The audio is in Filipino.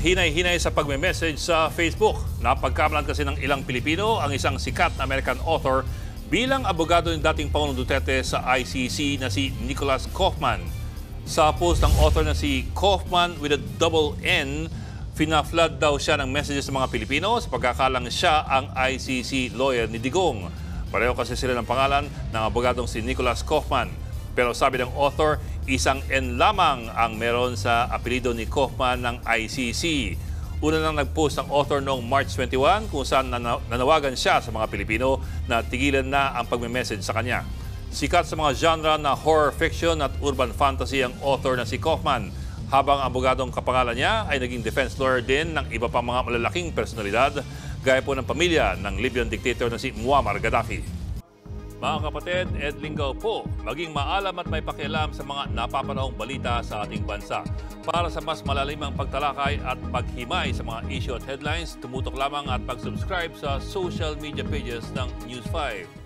hinay-hinay sa pagme-message sa Facebook. Napagkamalan kasi ng ilang Pilipino ang isang sikat na American author bilang abogado ng dating Pangulong Duterte sa ICC na si Nicholas Kaufman. Sa post ng author na si Kaufman with a double N, fina-flood daw siya ng messages sa mga Pilipino sa pagkakalang siya ang ICC lawyer ni Digong. Pareho kasi sila ng pangalan ng abogadong si Nicholas Kaufman. Pero sabi ng author, isang N lamang ang meron sa apelido ni Kaufman ng ICC. Una nang nag-post ang author noong March 21 kung saan nanawagan siya sa mga Pilipino na tigilan na ang pagme-message sa kanya. Sikat sa mga genre na horror fiction at urban fantasy ang author na si Kaufman. Habang ang abogadong kapangalan niya ay naging defense lawyer din ng iba pang mga malalaking personalidad gaya po ng pamilya ng Libyan dictator na si Muammar Gaddafi. Mga kapatid, Ed Lingaw po, maging maalam at may pakialam sa mga napapanahong balita sa ating bansa. Para sa mas malalimang pagtalakay at paghimay sa mga issue at headlines, tumutok lamang at pag-subscribe sa social media pages ng News 5.